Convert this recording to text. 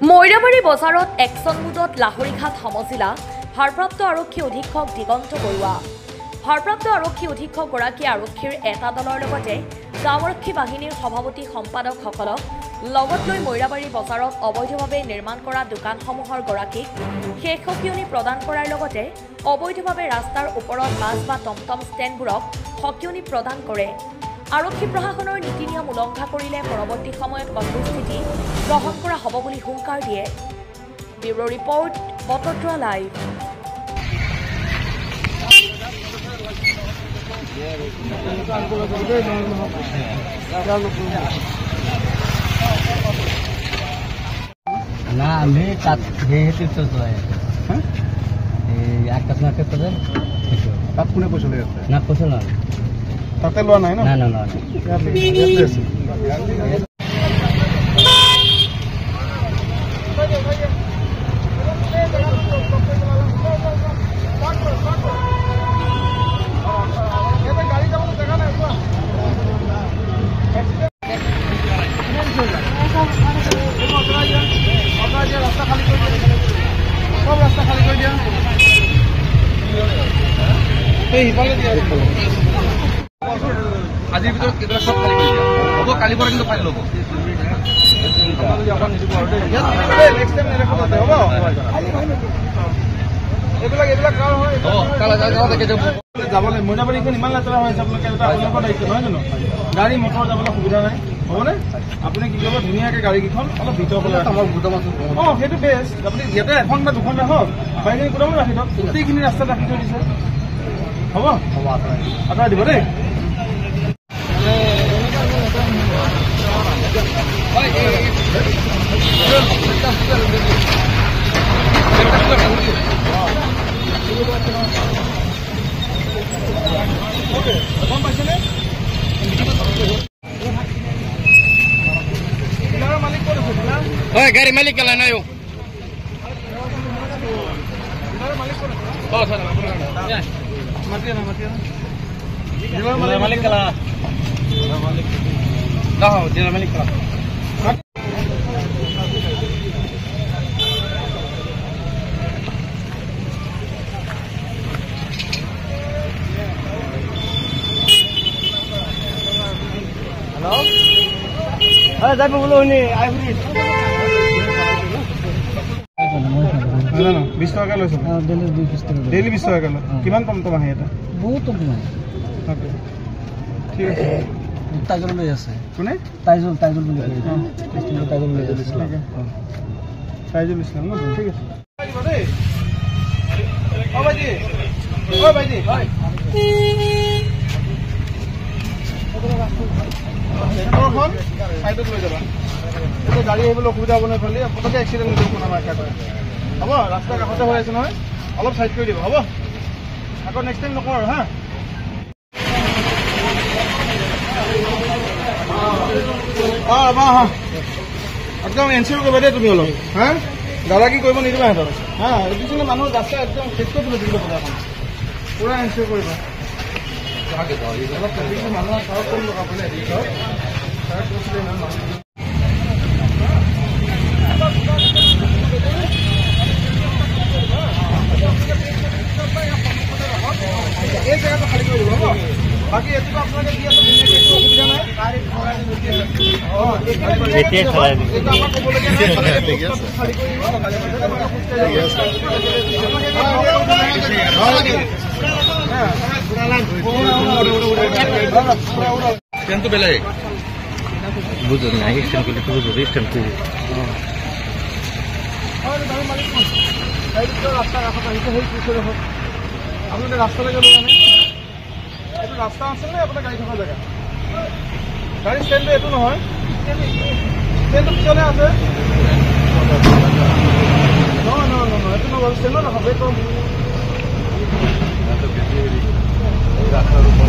মৈৰাবাৰী বজাৰত একশ্যন মুডত লাহৰীঘাট সমজিলা ভাৰপ্ৰাপ্ত আৰক্ষী অধীক্ষক দিগন্ত বৰুৱা। ভাৰপ্ৰাপ্ত আৰক্ষী অধীক্ষকগৰাকীয়ে আৰক্ষীৰ এটা দলৰ লগতে গাঁওৰক্ষী বাহিনীৰ সভাপতি সম্পাদকসকলক লগত লৈ মৈৰাবাৰী বজাৰত অবৈধভাৱে নিৰ্মাণ কৰা দোকানসমূহৰ গৰাকীক শেষ সকিয়নি প্ৰদান কৰাৰ লগতে অবৈধভাৱে ৰাস্তাৰ ওপৰত বাছ বা টমটম ষ্টেণ্ডবোৰক সকিয়নি প্ৰদান কৰে। আৰক্ষী প্ৰশাসনৰ নীতি নিয়ম উলংঘা কৰিলে পৰৱৰ্তী সময়ত কঠোৰ স্থিতি গ্ৰহণ কৰা হ'ব বুলি হুংকাৰ দিয়ে। Bureau report, Batadrava live. না আমি তাত কোনে পইচা লৈ আছে? না পইচা লোৱা তাতে লোৱা নাই ন? না না লোৱা নাই। আজিৰ ভিতৰত কেইটা সব খালি কৰি দিয়া হ'ব, কালিৰ পৰা কিন্তু ফাইল ল'ব। যাবলৈ মৈৰাবাৰীখন ইমান লেতেৰা হৈ আছে, আপোনালোকে এটা আপোনালোকৰ দায়িত্ব নহয় জানো? গাড়ী মটৰ যাবলৈ সুবিধা নাই, হ'বনে? আপুনি কি কৰিব, ধুনীয়াকৈ গাড়ীকেইখন অলপ ভিতৰ ফালে সেইটো বেষ্ট। আপুনি ইয়াতে এখন বা দুখন ৰাখক, বাকীখিনি গোটামত ৰাখি দিয়ক, গোটেইখিনি ৰাস্তাত ৰাখি থৈ দিছে। হ'ব হ'ব, আঁতৰাই দিব দেই। গম পাইছেনে? মালিক ক'ত আছে? গাড়ী মালিক কেলা নাই মালিক কেলা মালিক কেলা যাব বোলো 20 টকা লৈছে। ডেইলি 20 টকা লয়। কিমান টমটম আহে এটা? বহুত টমটম আহে। ঠিক আছে। তাইজল লৈ আছে। কোনে? তাইজল বুলি কয়। তাইজল লৈ আছে। তাইজল ইছলাম ন? ঠিক আছে। ও ভাইজি, হয়। সাইডত লৈ যাবা, এতিয়া গাড়ী আহিবলৈ অসুবিধা হ'ব নহয়, খালি পটককৈ এক্সিডেণ্ট হৈ যাব আপোনাৰ মাৰ্কা কৰে। হ'ব, ৰাস্তাৰ কাষতে হৈ আছে নহয়, অলপ চাইড কৰি দিব। হ'ব, আকৌ নেক্সট টাইম নকওঁ আৰু হা। একদম এনচিঅ'ৰ কৰিবা দেই তুমি অলপ, হা। দাদাগী কৰিব নিদিবা সিহঁতক, হা। এইটো মানুহ ৰাস্তা একদম শেষ কৰি তুলি দিব বজাৰখন, পুৰা এনচিঅ'ৰ কৰিবা। মানুহৰ চাওক কম লগাব এই জেগাটো খালী কৰি দিব। হ'ব, বাকী এইটো আপোনালোকে দি আছে ধুনীয়াকৈ, একো অসুবিধা নাই। কিন্তু বেলেগ বুঝুন না, স্টেশন করলে তো বুঝুন স্টেশন করবো। রাস্তা রাখা আপনাদের রাস্তাতে গেল জানেন, এইটো রাস্তা আছে না আপনার গাড়ি থকা জায়গা? গাড়ি স্ট্যান্ড এইটো নহয়, স্ট্যান্ডটো পিছনে আছে। নহয় এইটো নহয়, স্ট্যান্ডত ৰাখক। বেক কৰক। ৰাস্তাৰ উপৰ